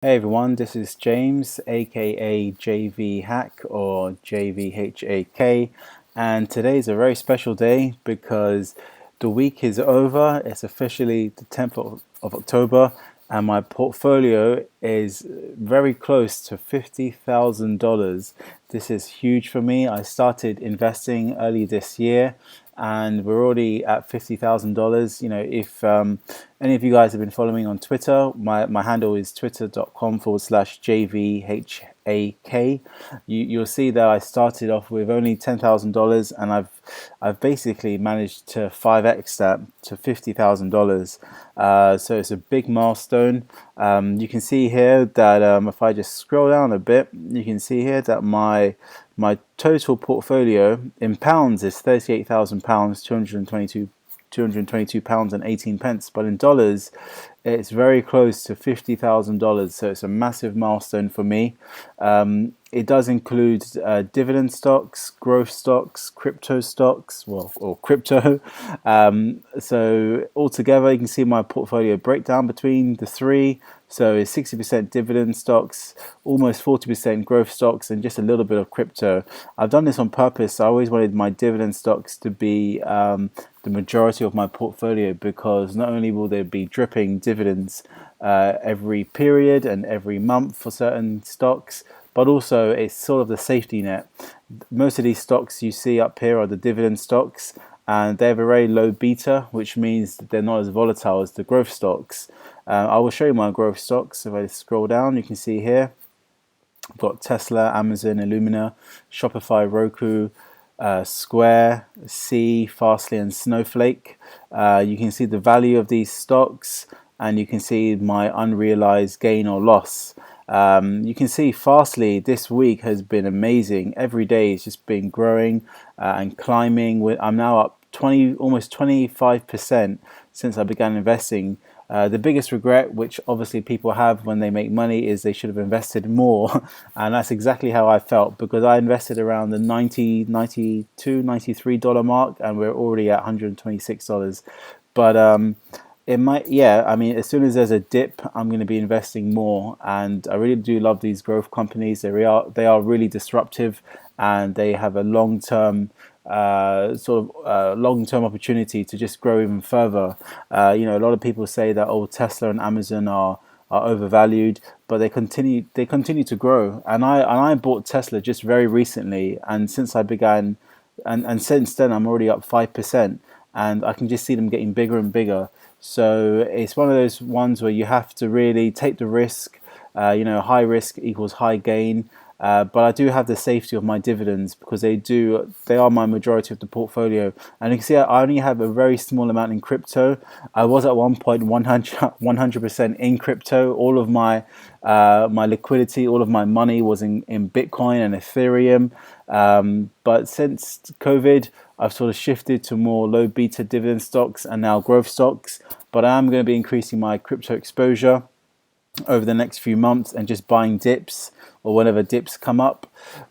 Hey everyone, this is James, aka JV Hack or JVHAK, and today's a very special day because the week is over. It's officially the 10th of October, and my portfolio is very close to $50,000. This is huge for me. I started investing early this year, and we're already at $50,000. If any of you guys have been following on Twitter, my handle is twitter.com/JVHAK. You'll see that I started off with only $10,000, and I've basically managed to 5x that to $50,000. So it's a big milestone. You can see here that if I just scroll down a bit, you can see here that my total portfolio in pounds is £38,000, 222 pounds and 18 pence, but in dollars it's very close to $50,000, so it's a massive milestone for me. It does include dividend stocks, growth stocks, crypto stocks, or crypto. So altogether, you can see my portfolio breakdown between the three. So it's 60% dividend stocks, almost 40% growth stocks, and just a little bit of crypto. I've done this on purpose. I always wanted my dividend stocks to be the majority of my portfolio, because not only will there be dripping dividends every period and every month for certain stocks, but also it's sort of the safety net. Most of these stocks you see up here are the dividend stocks, and they have a very low beta, which means that they're not as volatile as the growth stocks. I will show you my growth stocks. If I scroll down, you can see here I've got Tesla, Amazon, Illumina, Shopify, Roku, Square, fsly, and Snowflake. You can see the value of these stocks, and you can see my unrealized gain or loss. You can see Fastly this week has been amazing. Every day it's just been growing and climbing. I'm now up almost 25% since I began investing. The biggest regret, which obviously people have when they make money, is they should have invested more. And that's exactly how I felt, because I invested around the $90, $92, $93 mark, and we're already at $126. But it might, yeah, I mean, as soon as there's a dip, I'm going to be investing more. And I really do love these growth companies. They are really disruptive, and they have a long-term opportunity to just grow even further. A lot of people say that Tesla and Amazon are overvalued, but they continue to grow. And I bought Tesla just very recently, and since I began, and since then I'm already up 5%, and I can just see them getting bigger and bigger. So it's one of those ones where you have to really take the risk. High risk equals high gain. But I do have the safety of my dividends, because they are my majority of the portfolio. And you can see I only have a very small amount in crypto. I was at one point 100% in crypto. All of my liquidity, all of my money was in Bitcoin and Ethereum. But since COVID, I've sort of shifted to more low beta dividend stocks and now growth stocks. But I am going to be increasing my crypto exposure over the next few months and just buying dips or whenever dips come up.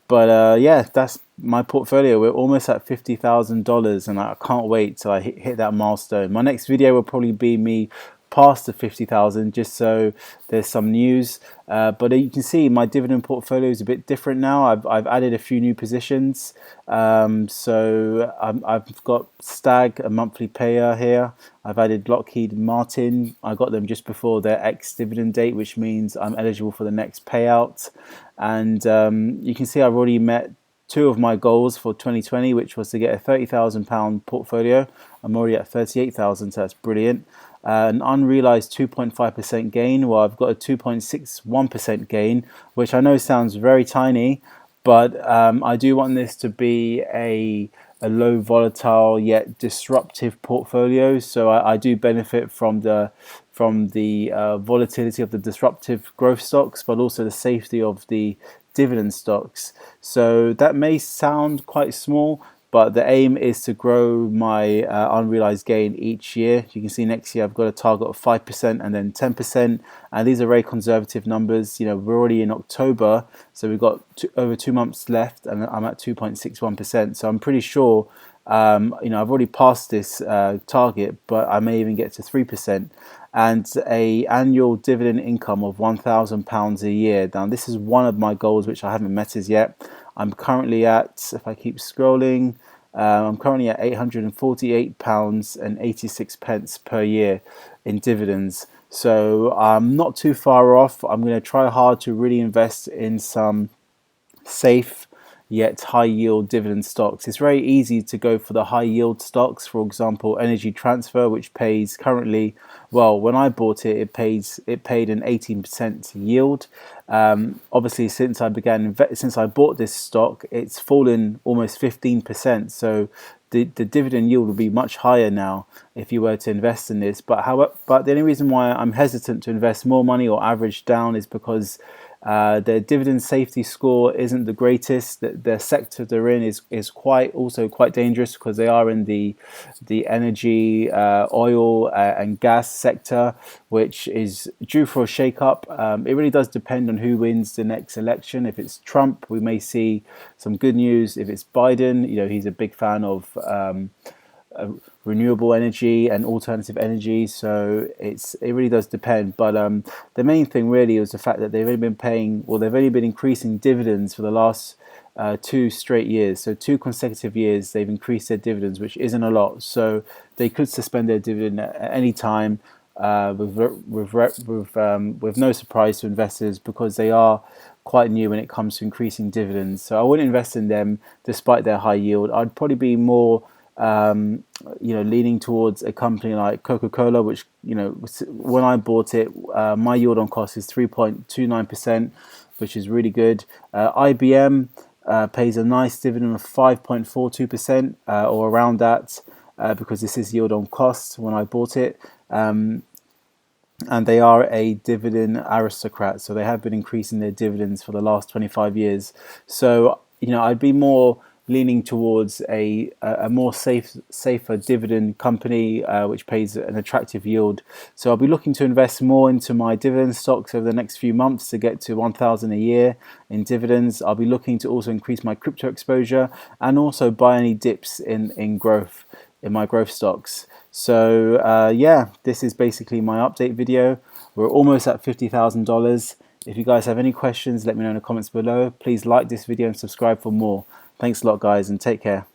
But yeah, that's my portfolio. We're almost at $50,000, and I can't wait till I hit that milestone. My next video will probably be me past the 50,000, just so there's some news. But you can see my dividend portfolio is a bit different now. I've added a few new positions. So I've got Stag, a monthly payer here. I've added Lockheed Martin. I got them just before their ex-dividend date, which means I'm eligible for the next payout. And you can see I've already met two of my goals for 2020, which was to get a £30,000 portfolio. I'm already at 38,000, so that's brilliant. An unrealized 2.5% gain. Well, I've got a 2.61% gain, which I know sounds very tiny, but I do want this to be a low volatile yet disruptive portfolio. So I do benefit from the volatility of the disruptive growth stocks, but also the safety of the dividend stocks. So that may sound quite small, but the aim is to grow my unrealized gain each year. You can see next year I've got a target of 5% and then 10%, and these are very conservative numbers. We're already in October, so we've got over 2 months left, and I'm at 2.61%. So I'm pretty sure I've already passed this target, but I may even get to 3%. and a annual dividend income of £1,000 a year. Now this is one of my goals which I haven't met as yet. I'm currently at, if I keep scrolling, I'm currently at £848.86 per year in dividends. So I'm not too far off. I'm going to try hard to really invest in some safe yet high yield dividend stocks. It's very easy to go for the high yield stocks, for example Energy Transfer, which pays currently, well, when I bought it, it paid an 18% yield. Obviously since I bought this stock, it's fallen almost 15%, so the dividend yield will be much higher now if you were to invest in this. But the only reason why I'm hesitant to invest more money or average down is because their dividend safety score isn't the greatest. The sector they're in is also quite dangerous, because they are in the energy, oil and gas sector, which is due for a shake-up. It really does depend on who wins the next election. If it's Trump, we may see some good news. If it's Biden, he's a big fan of renewable energy and alternative energy, so it really does depend. But the main thing really is the fact that they've only been increasing dividends for the last 2 straight years. So 2 consecutive years they've increased their dividends, which isn't a lot. So they could suspend their dividend at any time, with no surprise to investors, because they are quite new when it comes to increasing dividends. So I wouldn't invest in them despite their high yield. I'd probably be more leaning towards a company like Coca-Cola, which, when I bought it, my yield on cost is 3.29%, which is really good. IBM pays a nice dividend of 5.42%, or around that, because this is yield on cost when I bought it. And they are a dividend aristocrat, so they have been increasing their dividends for the last 25 years. So, I'd be more leaning towards a more safer dividend company, which pays an attractive yield. So I'll be looking to invest more into my dividend stocks over the next few months to get to 1,000 a year in dividends. I'll be looking to also increase my crypto exposure, and also buy any dips in my growth stocks. So yeah, this is basically my update video. We're almost at $50,000. If you guys have any questions, let me know in the comments below. Please like this video and subscribe for more. Thanks a lot, guys, and take care.